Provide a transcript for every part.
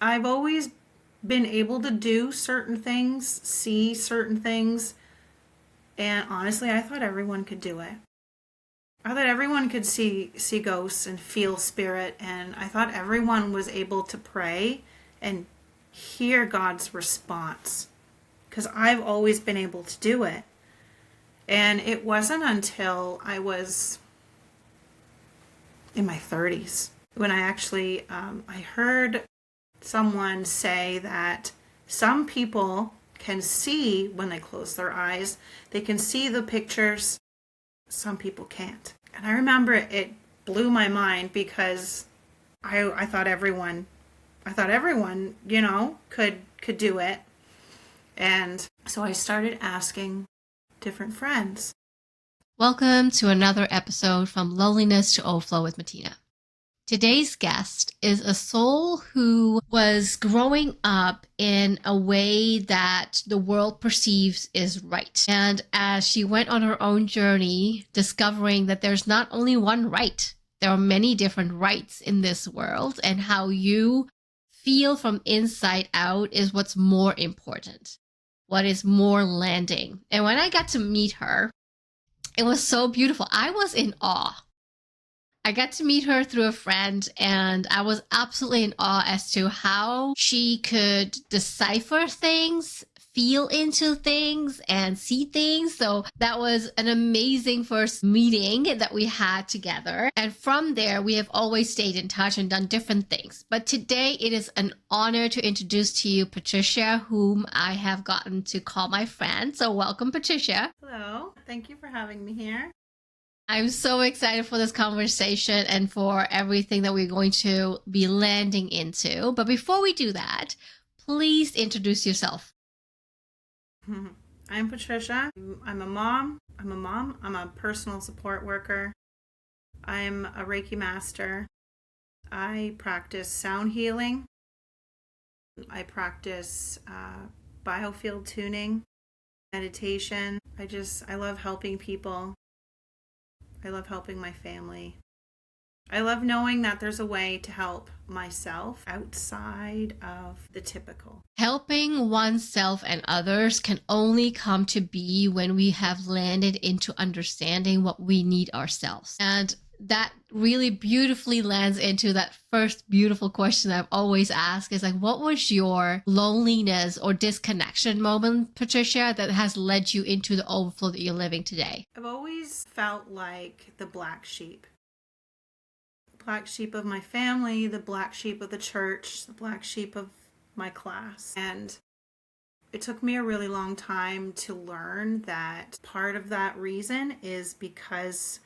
I've always been able to do certain things, see certain things, and honestly, I thought everyone could do it. I thought everyone could see ghosts and feel spirit, and I thought everyone was able to pray and hear God's response because I've always been able to do it. And it wasn't until I was in my 30s when I heard someone say that some people can see when they close their eyes. They can see the pictures. Some people can't. And I remember it blew my mind because I thought everyone could do it. And so I started asking different friends. Welcome to another episode from Loneliness to Overflow with Martina. Today's guest is a soul who was growing up in a way that the world perceives is right. And as she went on her own journey, discovering that there's not only one right, there are many different rights in this world, and how you feel from inside out is what's more important, what is more landing. And when I got to meet her, it was so beautiful. I was in awe. I got to meet her through a friend, and I was absolutely in awe as to how she could decipher things, feel into things, and see things. So that was an amazing first meeting that we had together. And from there, we have always stayed in touch and done different things. But today, it is an honor to introduce to you Patricia, whom I have gotten to call my friend. So welcome, Patricia. Hello. Thank you for having me here. I'm so excited for this conversation and for everything that we're going to be landing into. But before we do that, please introduce yourself. I'm Patricia. I'm a mom. I'm a personal support worker. I'm a Reiki master. I practice sound healing. I practice biofield tuning, meditation. I love helping people. I love helping my family. I love knowing that there's a way to help myself outside of the typical. Helping oneself and others can only come to be when we have landed into understanding what we need ourselves. And that really beautifully lands into that first beautiful question I've always asked is like, what was your loneliness or disconnection moment, Patricia, that has led you into the overflow that you're living today? I've always felt like the black sheep. The black sheep of my family, the black sheep of the church, the black sheep of my class. And it took me a really long time to learn that part of that reason is because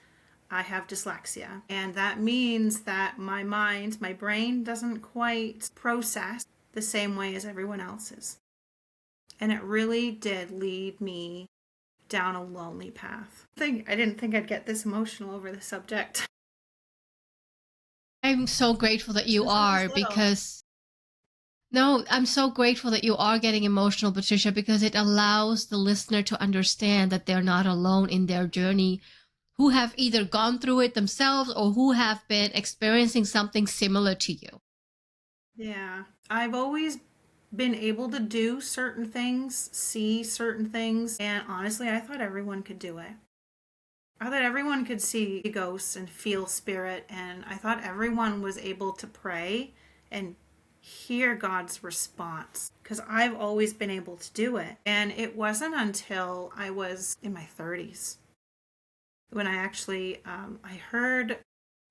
I have dyslexia. And that means that my brain doesn't quite process the same way as everyone else's. And it really did lead me down a lonely path. I didn't think I'd get this emotional over the subject. I'm so grateful that you are because... No, I'm so grateful that you are getting emotional, Patricia, because it allows the listener to understand that they're not alone in their journey, who have either gone through it themselves or who have been experiencing something similar to you. Yeah, I've always been able to do certain things, see certain things, and honestly, I thought everyone could do it. I thought everyone could see ghosts and feel spirit, and I thought everyone was able to pray and hear God's response because I've always been able to do it. And it wasn't until I was in my 30s when I heard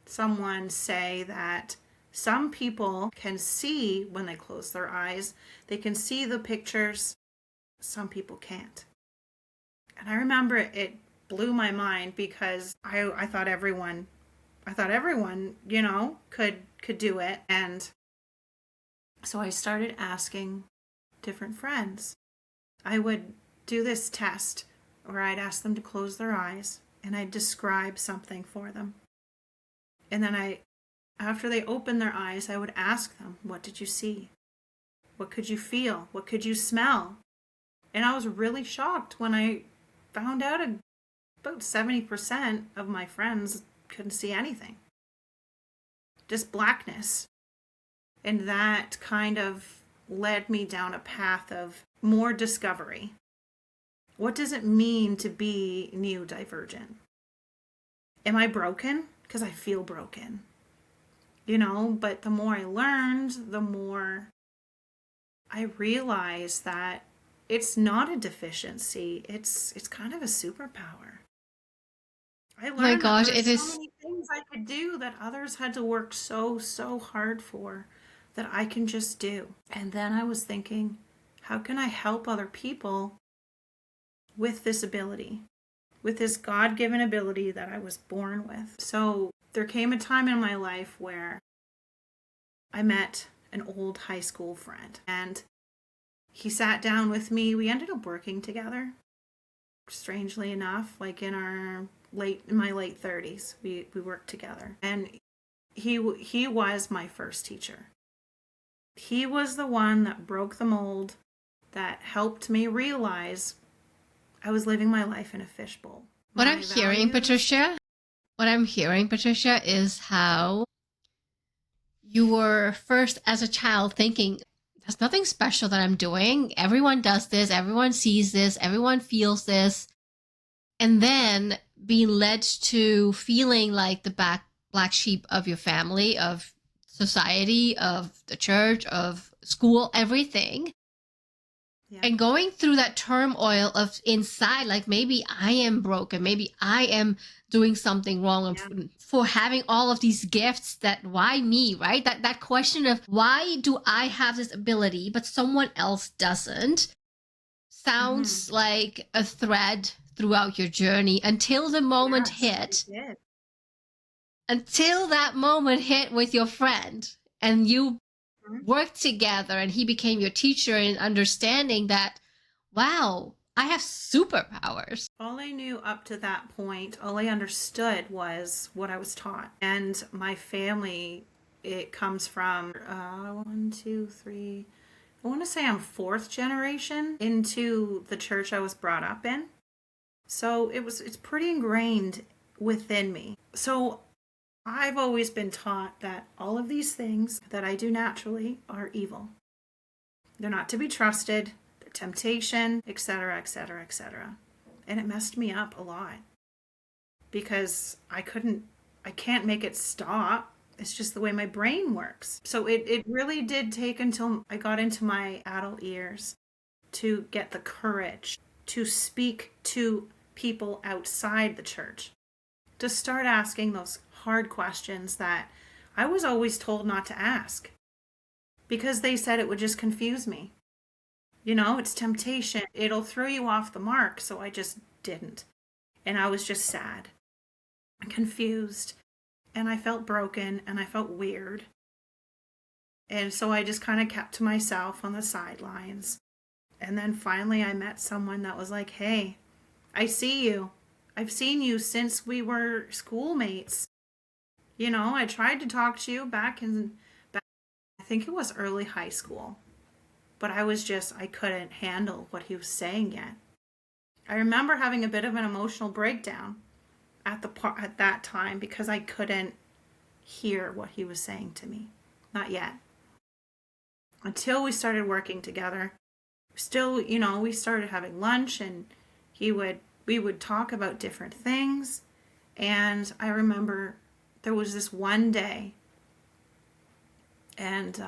someone say that some people can see when they close their eyes. They can see the pictures. Some people can't. And I remember it blew my mind because I thought everyone could do it. And so I started asking different friends. I would do this test where I'd ask them to close their eyes and I'd describe something for them. And then after they opened their eyes, I would ask them, what did you see? What could you feel? What could you smell? And I was really shocked when I found out about 70% of my friends couldn't see anything. Just blackness. And that kind of led me down a path of more discovery. What does it mean to be neurodivergent? Am I broken? Because I feel broken, but the more I learned, the more I realized that it's not a deficiency. It's kind of a superpower. I Oh my learned that gosh, there are it so is. many things I could do that others had to work so hard for that I can just do. And then I was thinking, how can I help other people with this ability, with this God given ability that I was born with? So there came a time in my life where I met an old high school friend, and he sat down with me. We ended up working together, strangely enough, like in my late 30s. We worked together. And he was my first teacher. He was the one that broke the mold, that helped me realize I was living my life in a fishbowl. What I'm My hearing, values. Patricia, what I'm hearing, Patricia, is how you were first as a child thinking, there's nothing special that I'm doing. Everyone does this, everyone sees this, everyone feels this. And then being led to feeling like the black sheep of your family, of society, of the church, of school, everything. Yeah. And going through that turmoil of inside, like maybe I am broken, maybe I am doing something wrong Yeah. for having all of these gifts, that why me, right? That question of why do I have this ability but someone else doesn't Mm-hmm. sounds like a thread throughout your journey until the moment Yes, it hit, did. until that moment hit with your friend and you Mhm. worked together and he became your teacher, and understanding that, wow, I have superpowers. All I knew up to that point, all I understood was what I was taught. And my family, it comes from one, two, three. I want to say I'm fourth generation into the church I was brought up in. So it's pretty ingrained within me. So I've always been taught that all of these things that I do naturally are evil. They're not to be trusted, they're temptation, etc., etc., etc. And it messed me up a lot because I can't make it stop. It's just the way my brain works. So it really did take until I got into my adult years to get the courage to speak to people outside the church, to start asking those hard questions that I was always told not to ask because they said it would just confuse me. It's temptation. It'll throw you off the mark. So I just didn't. And I was just sad, confused, and I felt broken and I felt weird. And so I just kind of kept to myself on the sidelines. And then finally I met someone that was like, hey, I see you. I've seen you since we were schoolmates. I tried to talk to you back, I think it was early high school, but I couldn't handle what he was saying yet. I remember having a bit of an emotional breakdown at that time because I couldn't hear what he was saying to me. Not yet. Until we started working together. Still, we started having lunch and we would talk about different things. And I remember there was this one day, and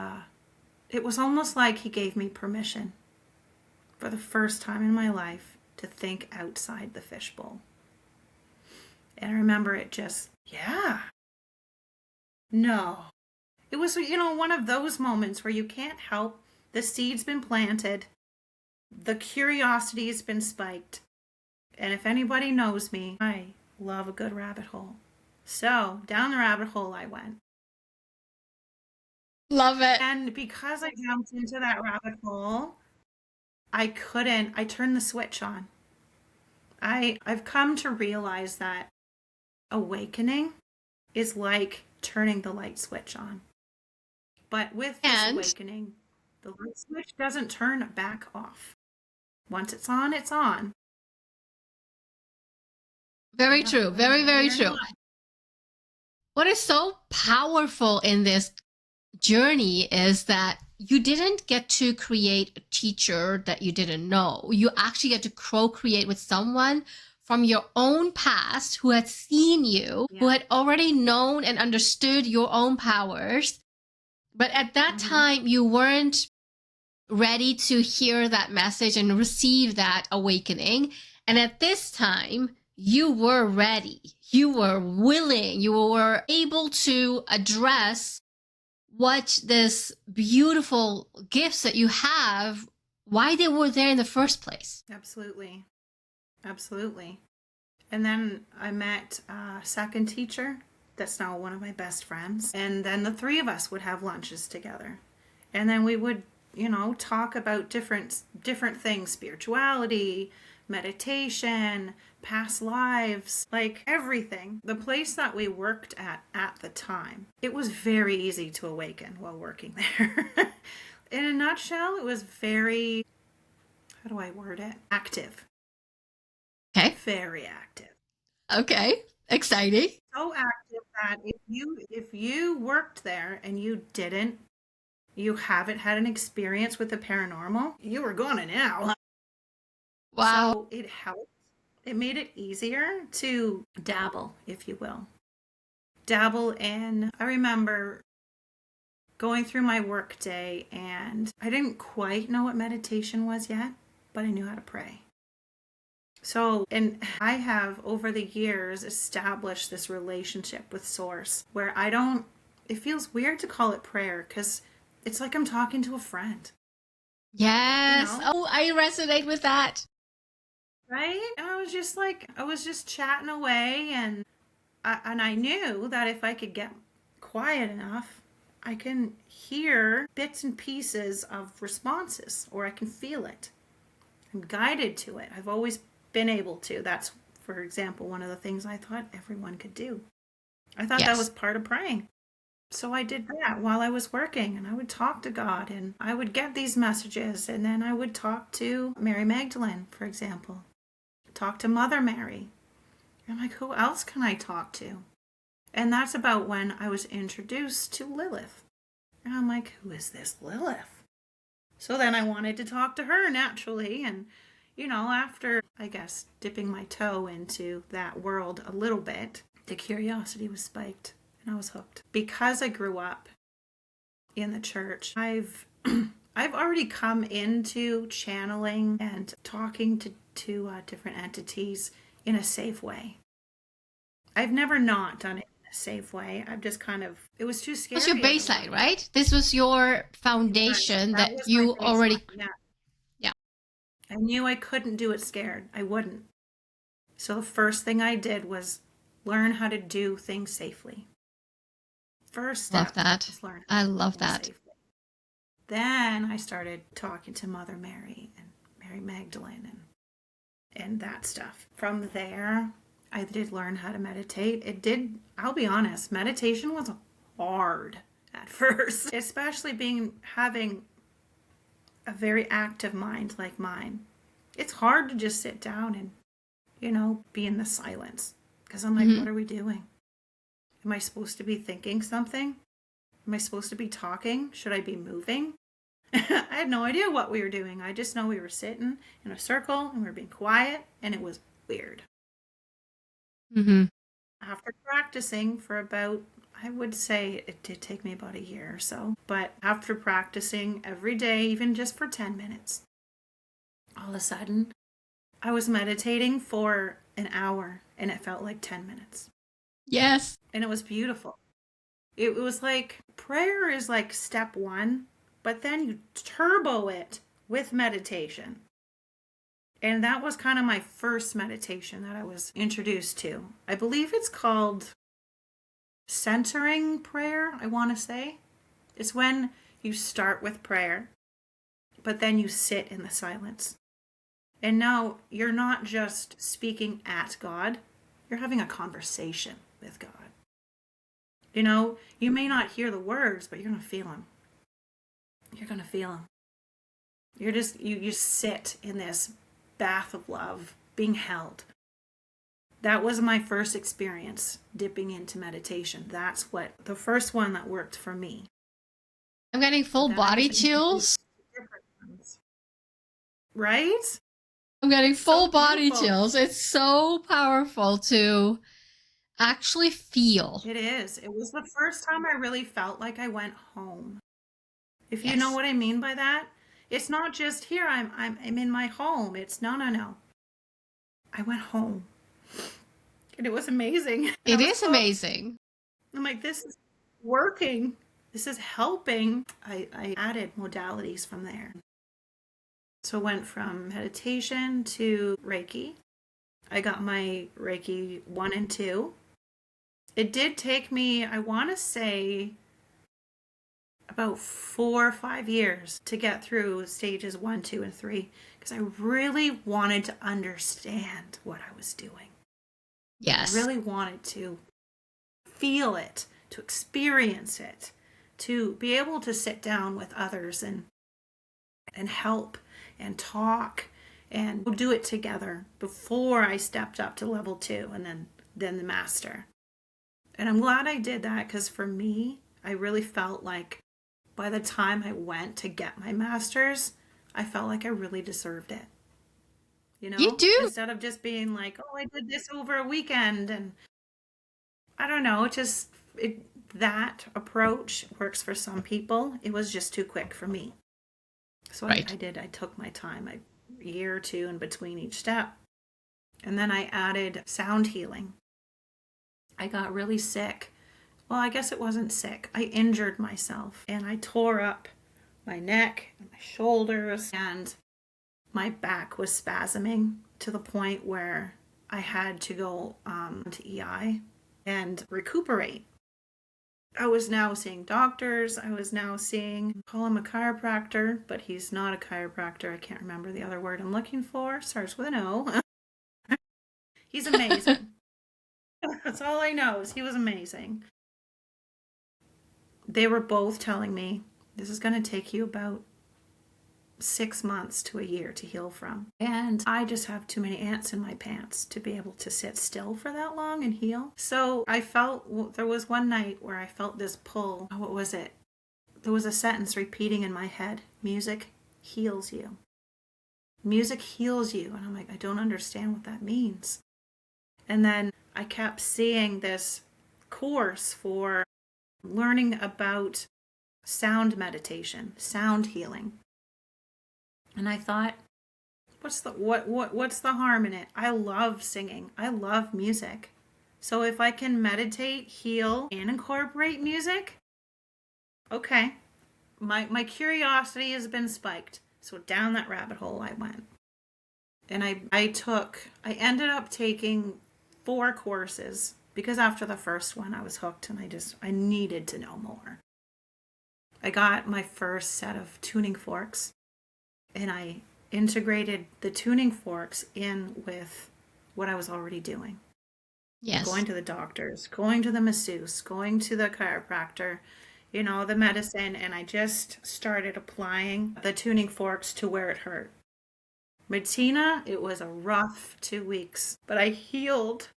it was almost like he gave me permission for the first time in my life to think outside the fishbowl. And I remember it just, yeah, no. It was, one of those moments where you can't help. The seed's been planted, the curiosity's been spiked. And if anybody knows me, I love a good rabbit hole. So down the rabbit hole I went. Love it. And because I jumped into that rabbit hole, I turned the switch on. I've come to realize that awakening is like turning the light switch on. But with this And awakening, the light switch doesn't turn back off. Once it's on, it's on. very Yeah, true, whether very, you're ready very or true. not. What is so powerful in this journey is that you didn't get to create a teacher that you didn't know. You actually get to co-create with someone from your own past who had seen you, who had already known and understood your own powers. But at that time, you weren't ready to hear that message and receive that awakening. And at this time, you were ready. You were willing. You were able to address what this beautiful gifts that you have, why they were there in the first place. Absolutely. Absolutely. And then I met a second teacher that's now one of my best friends. And then the three of us would have lunches together. And then we would, talk about different things, spirituality, meditation, past lives, like everything. The place that we worked at the time, it was very easy to awaken while working there. In a nutshell, it was very, how do I word it? Active. Okay. Very active. Okay. Exciting. So active that if you worked there and you haven't had an experience with the paranormal, you were gonna now. Wow. So it helped. It made it easier to dabble, if you will. Dabble in. I remember going through my work day and I didn't quite know what meditation was yet, but I knew how to pray. So, and I have over the years established this relationship with Source where it feels weird to call it prayer because it's like I'm talking to a friend. Yes. Oh, I resonate with that. Right? And I was just chatting away and I knew that if I could get quiet enough, I can hear bits and pieces of responses or I can feel it. I'm guided to it. I've always been able to. That's, for example, one of the things I thought everyone could do. I thought that was part of praying. So I did that while I was working and I would talk to God and I would get these messages and then I would talk to Mary Magdalene, for example. Talk to Mother Mary. I'm like, who else can I talk to? And that's about when I was introduced to Lilith. And I'm like, who is this Lilith? So then I wanted to talk to her naturally. And, after, I guess, dipping my toe into that world a little bit, the curiosity was spiked and I was hooked. Because I grew up in the church, I've already come into channeling and talking to different entities in a safe way. I've never not done it in a safe way. I've just it was too scary. It was your baseline, right? This was your foundation that you already... Yeah. I knew I couldn't do it scared. I wouldn't. So the first thing I did was learn how to do things safely. First step. Love that. I love that. Safely. Then I started talking to Mother Mary and Mary Magdalene and that stuff. From there, I did learn how to meditate. I'll be honest, meditation was hard at first, especially having a very active mind like mine. It's hard to just sit down and, be in the silence. Because I'm like, what are we doing? Am I supposed to be thinking something? Am I supposed to be talking? Should I be moving? I had no idea what we were doing. I just know we were sitting in a circle and we were being quiet and it was weird. After practicing for about, I would say it did take me about a year or so, but after practicing every day, even just for 10 minutes, all of a sudden I was meditating for an hour and it felt like 10 minutes. Yes. And it was beautiful. It was like prayer is like step one, but then you turbo it with meditation. And that was kind of my first meditation that I was introduced to. I believe it's called centering prayer, I want to say. It's when you start with prayer, but then you sit in the silence. And now you're not just speaking at God, you're having a conversation with God. You may not hear the words, but you're going to feel them. You're going to feel them. You sit in this bath of love, being held. That was my first experience dipping into meditation. That's the first one that worked for me. I'm getting full Then I body was introduced chills. to different ones. Right? I'm getting So full body beautiful. chills. It's so powerful to actually feel. It is. It was the first time I really felt like I went home. If you know Yes. what I mean by that, it's not just here I'm in my home. It's no. I went home. And it was amazing. And I It was is hooked. amazing. I'm like, this is working. This is helping. I added modalities from there. So I went from meditation to Reiki. I got my Reiki 1 and 2. It did take me, I want to say, about 4 or 5 years to get through stages 1, 2, and 3 because I really wanted to understand what I was doing. I Yes. really wanted to feel it, to experience it, to be able to sit down with others and help and talk and do it together before I stepped up to level 2 and then the master. And I'm glad I did that because for me, I really felt like by the time I went to get my master's, I felt like I really deserved it. You do. Instead of just being like, oh, I did this over a weekend. And I don't know, that approach works for some people. It was just too quick for me. So I Right. did, I took my time, a year or two in between each step. And then I added sound healing. I got really sick. Well, I guess it wasn't sick. I injured myself and I tore up my neck and my shoulders, and my back was spasming to the point where I had to go to EI and recuperate. I was now seeing doctors. I was now seeing, call him a chiropractor, but he's not a chiropractor. I can't remember the other word I'm looking for. Starts with an O. He's amazing. That's all I know is he was amazing. They were both telling me this is going to take you about 6 months to a year to heal from. And I just have too many ants in my pants to be able to sit still for that long and heal. So I felt, there was one night where I felt this pull. What was it? There was a sentence repeating in my head: music heals you. Music heals you. And I'm like, I don't understand what that means. And then I kept seeing this course for learning about sound meditation, sound healing. And I thought, what's the harm in it? I love singing. I love music. So if I can meditate, heal, and incorporate music, okay. My curiosity has been spiked. So down that rabbit hole I went. And I ended up taking 4 courses because after the first one I was hooked and I needed to know more. I got my first set of tuning forks and I integrated the tuning forks in with what I was already doing. Yes. Going to the doctors, going to the masseuse, going to the chiropractor, the medicine, and I just started applying the tuning forks to where it hurt. Martina, it was a rough 2 weeks, but I healed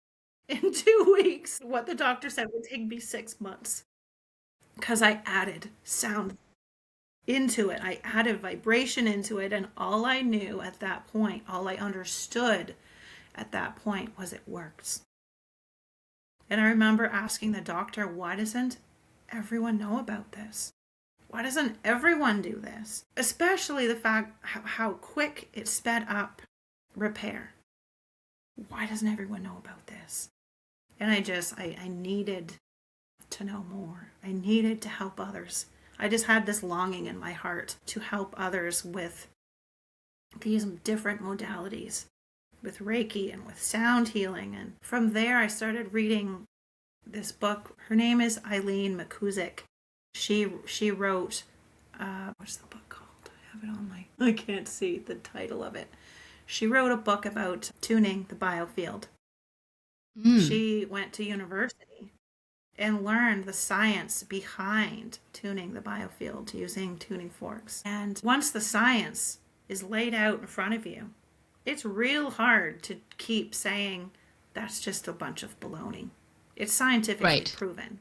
in 2 weeks. What the doctor said would take me 6 months because I added sound into it. I added vibration into it, and all I knew at that point, all I understood at that point was it works. And I remember asking the doctor, why doesn't everyone know about this? Why doesn't everyone do this? Especially the fact how quick it sped up repair. Why doesn't everyone know about this? And I needed to know more. I needed to help others. I just had this longing in my heart to help others with these different modalities, with Reiki and with sound healing. And from there, I started reading this book. Her name is Eileen McCusick. She wrote, what's the book called? I have it on I can't see the title of it. She wrote a book about tuning the biofield. She went to university and learned the science behind tuning the biofield using tuning forks. And once the science is laid out in front of you, it's real hard to keep saying that's just a bunch of baloney. It's scientifically proven.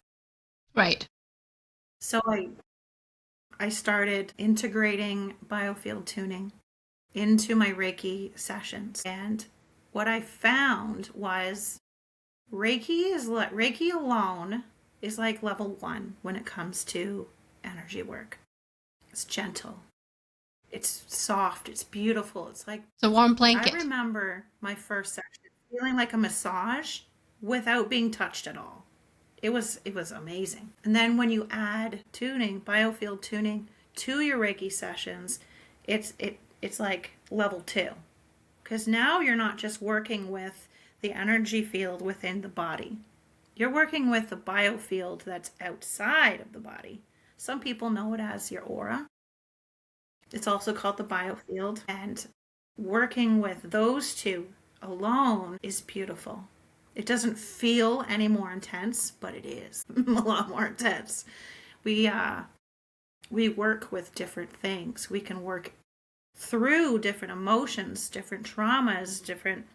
Right. So I started integrating biofield tuning into my Reiki sessions. And what I found was Reiki alone is like level 1 when it comes to energy work. It's gentle. It's soft. It's beautiful. It's like It's a warm blanket. I remember my first session feeling like a massage without being touched at all. It was amazing. And then when you add tuning, biofield tuning to your Reiki sessions, it's like level 2. Because now you're not just working with the energy field within the body. You're working with the biofield that's outside of the body. Some people know it as your aura. It's also called the biofield. And working with those two alone is beautiful. It doesn't feel any more intense, but it is a lot more intense. We work with different things. We can work through different emotions, different traumas,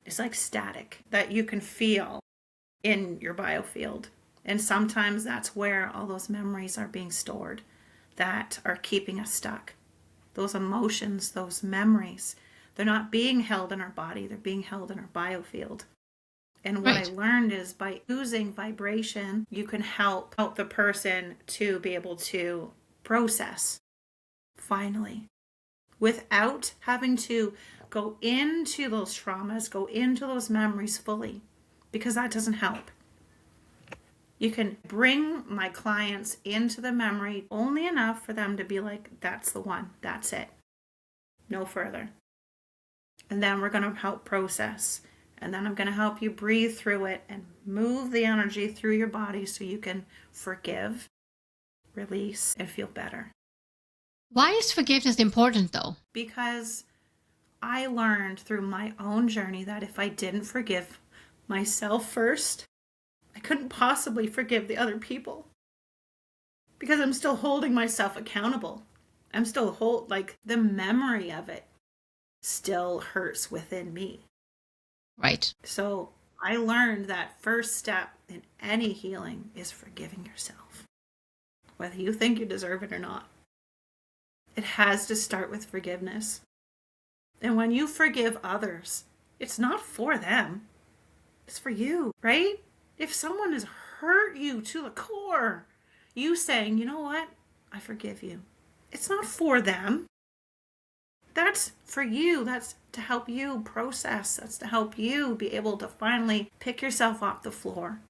it's like static that you can feel in your biofield. And sometimes that's where all those memories are being stored that are keeping us stuck. Those emotions, those memories, they're not being held in our body, they're being held in our biofield. And what I learned is by using vibration, you can help the person to be able to process finally without having to go into those traumas, go into those memories fully, because that doesn't help. You can bring my clients into the memory only enough for them to be like, that's the one, that's it, no further. And then we're going to help process. And then I'm going to help you breathe through it and move the energy through your body so you can forgive, release, and feel better. Why is forgiveness important, though? Because I learned through my own journey that if I didn't forgive myself first, I couldn't possibly forgive the other people. Because I'm still holding myself accountable. I'm still the memory of it still hurts within me. Right. So I learned that first step in any healing is forgiving yourself, whether you think you deserve it or not. It has to start with forgiveness. And when you forgive others, it's not for them. It's for you, right? If someone has hurt you to the core, you saying, you know what? I forgive you. It's not for them. That's for you. That's to help you process. That's to help you be able to finally pick yourself off the floor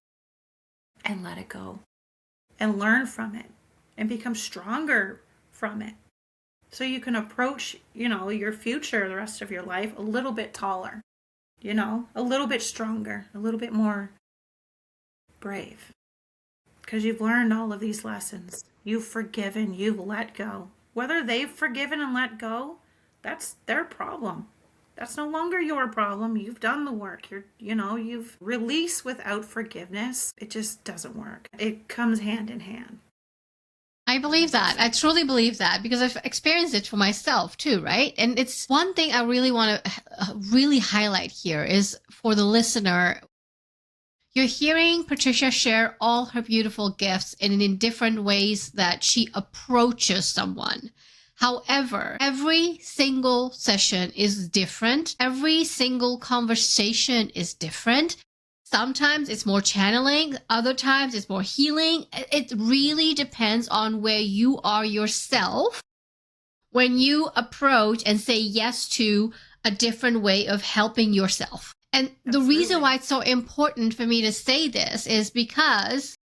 and let it go and learn from it and become stronger from it. So you can approach, your future, the rest of your life, a little bit taller, a little bit stronger, a little bit more brave. Because you've learned all of these lessons. You've forgiven, you've let go. Whether they've forgiven and let go, that's their problem. That's no longer your problem. You've done the work. You've released without forgiveness. It just doesn't work. It comes hand in hand. I believe that. I truly believe that because I've experienced it for myself too, right? And it's one thing I really want to really highlight here is for the listener. You're hearing Patricia share all her beautiful gifts and in different ways that she approaches someone. However, every single session is different. Every single conversation is different. Sometimes it's more channeling. Other times it's more healing. It really depends on where you are yourself when you approach and say yes to a different way of helping yourself. And the reason why it's so important for me to say this is because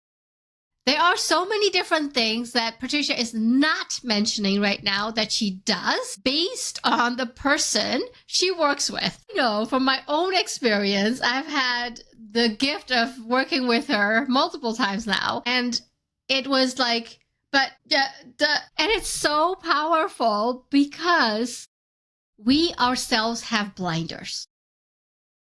there are so many different things that Patricia is not mentioning right now that she does based on the person she works with. From my own experience, I've had the gift of working with her multiple times now. And it was like, and it's so powerful because we ourselves have blinders.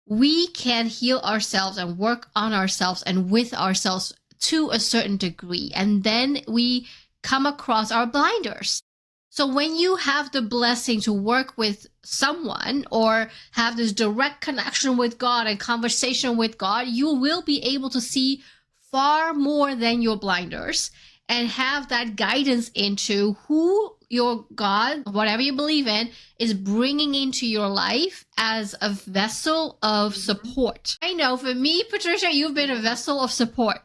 We can heal ourselves and work on ourselves and with ourselves to a certain degree. And then we come across our blinders. So when you have the blessing to work with someone or have this direct connection with God and conversation with God, you will be able to see far more than your blinders. and have that guidance into who your God, whatever you believe in, is bringing into your life as a vessel of support. I know for me, Patricia, you've been a vessel of support.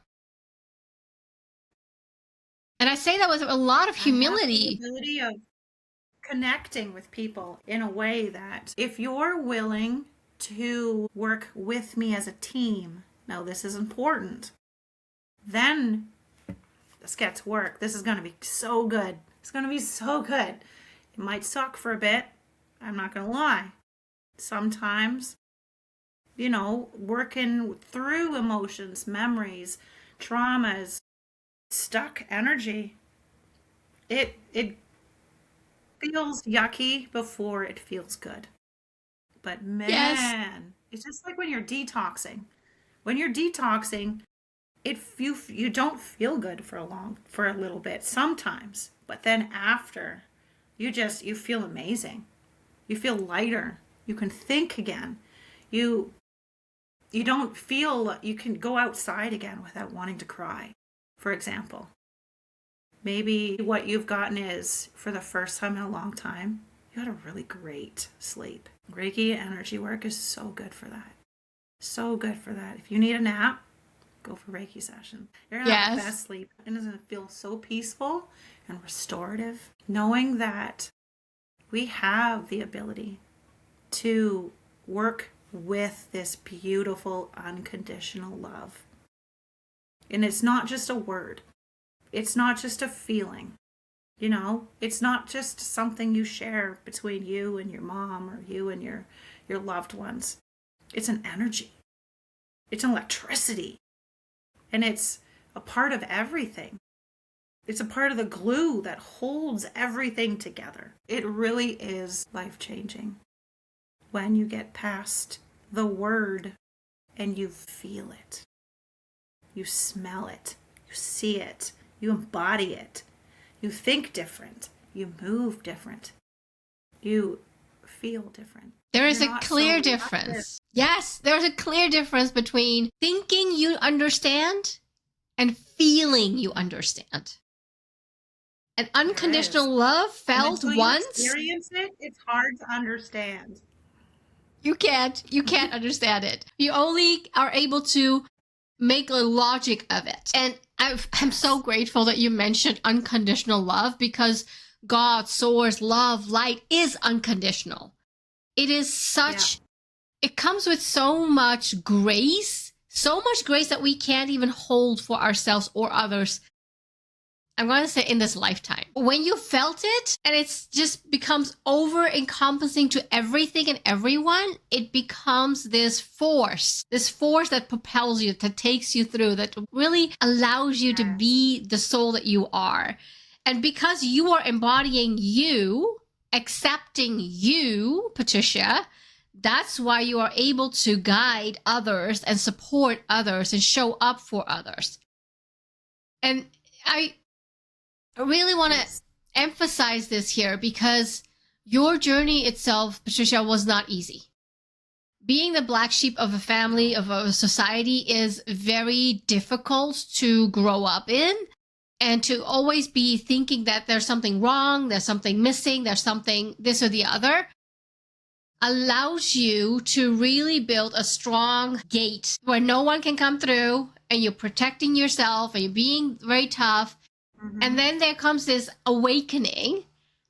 And I say that with a lot of humility. I have the ability of connecting with people in a way that if you're willing to work with me as a team, now this is important, then let's get to work. This is going to be so good. It's going to be so good. It might suck for a bit. I'm not going to lie. Sometimes, working through emotions, memories, traumas, stuck energy, it feels yucky before it feels good. But man, Yes. it's just like when you're detoxing. When you're detoxing, you don't feel good for a little bit sometimes, but then after, you feel amazing. You feel lighter. You can think again. You don't feel you can go outside again without wanting to cry, for example. Maybe what you've gotten is, for the first time in a long time, you had a really great sleep. Reiki energy work is so good for that. So good for that. If you need a nap, go for Reiki session. You're gonna have the best sleep. And it's gonna feel so peaceful and restorative. Knowing that we have the ability to work with this beautiful unconditional love. And it's not just a word. It's not just a feeling. It's not just something you share between you and your mom or you and your loved ones. It's an energy. It's an electricity. And it's a part of everything. It's a part of the glue that holds everything together. It really is life-changing when you get past the word and you feel it. You smell it. You see it. You embody it. You think different. You move different. You feel different. There is a clear difference. Yes, there's a clear difference between thinking you understand and feeling you understand. And unconditional love felt once. once. You experience it, it's hard to understand. You can't understand it. You only are able to make a logic of it. And I'm so grateful that you mentioned unconditional love, because God, source, love, light is unconditional. It is such, it comes with so much grace that we can't even hold for ourselves or others. I'm going to say in this lifetime. When you felt it and it just becomes over encompassing to everything and everyone, it becomes this force that propels you, that takes you through, that really allows you to be the soul that you are. And because you are embodying you, accepting you, Patricia, that's why you are able to guide others and support others and show up for others. And I really want to emphasize this here, because your journey itself, Patricia, was not easy. Being the black sheep of a family, of a society, is very difficult to grow up in, and to always be thinking that there's something wrong, there's something missing, there's something this or the other, allows you to really build a strong gate where no one can come through, and you're protecting yourself and you're being very tough. And then there comes this awakening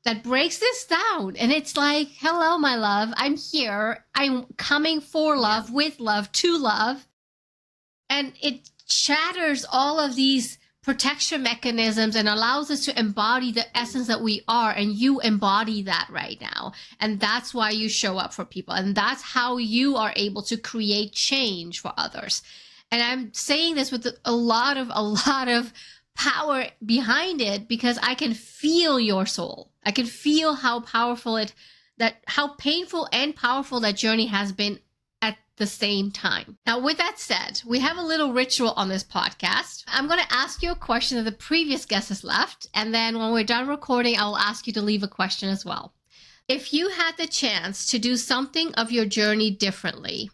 that breaks this down. And it's like, hello, my love, I'm here. I'm coming for love, with love, to love. And it shatters all of these protection mechanisms and allows us to embody the essence that we are. And you embody that right now. And that's why you show up for people. And that's how you are able to create change for others. And I'm saying this with a lot of power behind it, because I can feel your soul. I can feel how powerful how painful and powerful that journey has been at the same time. Now, with that said, we have a little ritual on this podcast. I'm going to ask you a question that the previous guest has left, and then when we're done recording, I will ask you to leave a question as well. If you had the chance to do something of your journey differently,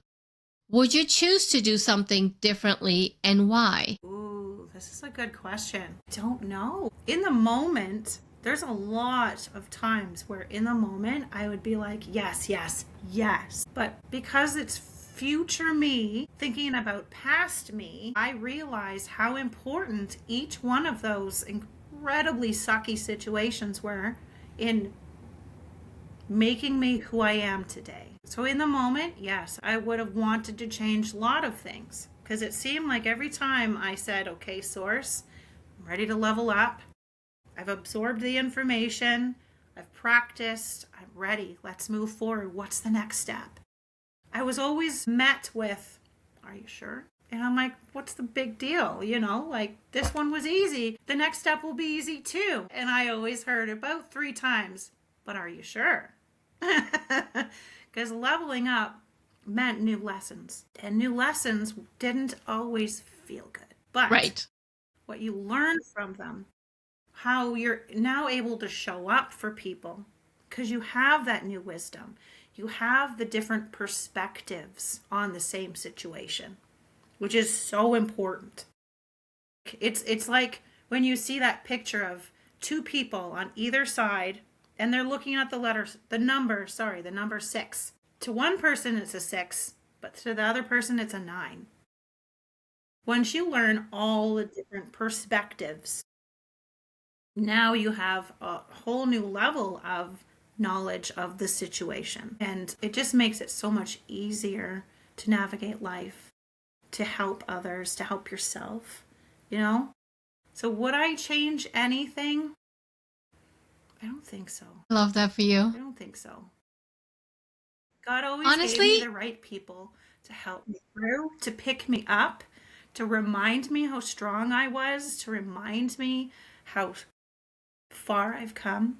would you choose to do something differently, and why? Ooh, this is a good question. I don't know. In the moment, there's a lot of times where in the moment I would be like, yes, yes, yes. But because it's future me thinking about past me, I realized how important each one of those incredibly sucky situations were in making me who I am today. So in the moment, yes, I would have wanted to change a lot of things because it seemed like every time I said, okay, source, I'm ready to level up. I've absorbed the information. I've practiced. I'm ready. Let's move forward. What's the next step? I was always met with, are you sure? And I'm like, what's the big deal? You know, like this one was easy. The next step will be easy too. And I always heard about 3 times, but are you sure? Because leveling up meant new lessons. And new lessons didn't always feel good. But Right. what you learn from them, how you're now able to show up for people, because you have that new wisdom. You have the different perspectives on the same situation, which is so important. It's like when you see that picture of 2 people on either side and they're looking at the number 6. To one person it's a 6, but to the other person it's a 9. Once you learn all the different perspectives, now you have a whole new level of knowledge of the situation. And it just makes it so much easier to navigate life, to help others, to help yourself, you know? So would I change anything? I don't think so. I love that for you. I don't think so. God always Honestly, gave me the right people to help me through, to pick me up, to remind me how strong I was, to remind me how far I've come.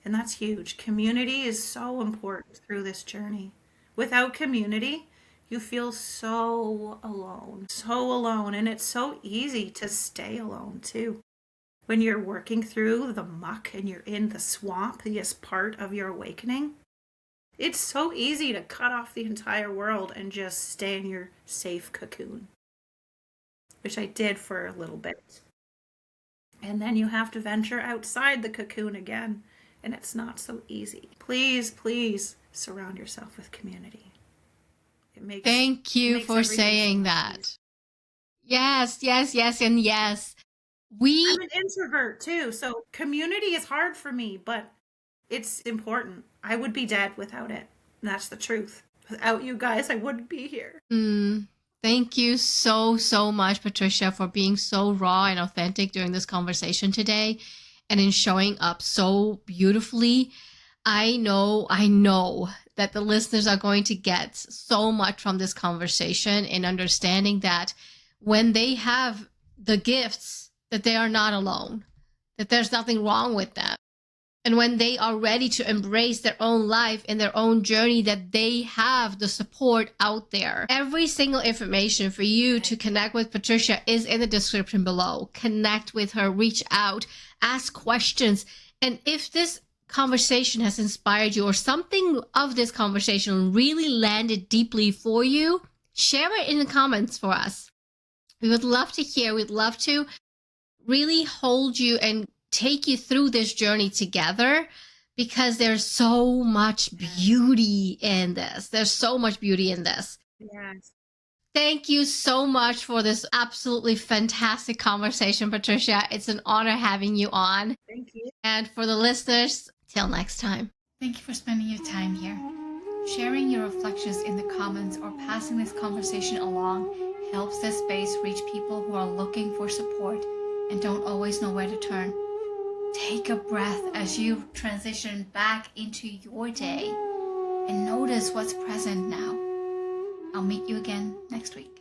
And that's huge. Community is so important through this journey. Without community, you feel so alone. So alone. And it's so easy to stay alone too. When you're working through the muck and you're in the swampiest part of your awakening, it's so easy to cut off the entire world and just stay in your safe cocoon, which I did for a little bit. And then you have to venture outside the cocoon again, and it's not so easy. Please, please surround yourself with community. Thank you for saying that. Yes, yes, yes, and yes. I'm an introvert too, so community is hard for me, but it's important. I would be dead without it. And that's the truth. Without you guys, I wouldn't be here. Thank you so, so much, Patricia, for being so raw and authentic during this conversation today and in showing up so beautifully. I know that the listeners are going to get so much from this conversation in understanding that when they have the gifts, that they are not alone, that there's nothing wrong with them. And when they are ready to embrace their own life and their own journey, that they have the support out there. Every single information for you to connect with Patricia is in the description below. Connect with her, reach out, ask questions. And if this conversation has inspired you or something of this conversation really landed deeply for you, share it in the comments for us. We would love to hear. We'd love to really hold you and take you through this journey together, because there's so much beauty in this. There's so much beauty in this. Yes. Thank you so much for this absolutely fantastic conversation, Patricia. It's an honor having you on. Thank you. And for the listeners, till next time. Thank you for spending your time here. Sharing your reflections in the comments or passing this conversation along helps this space reach people who are looking for support and don't always know where to turn. Take a breath as you transition back into your day and notice what's present now. I'll meet you again next week.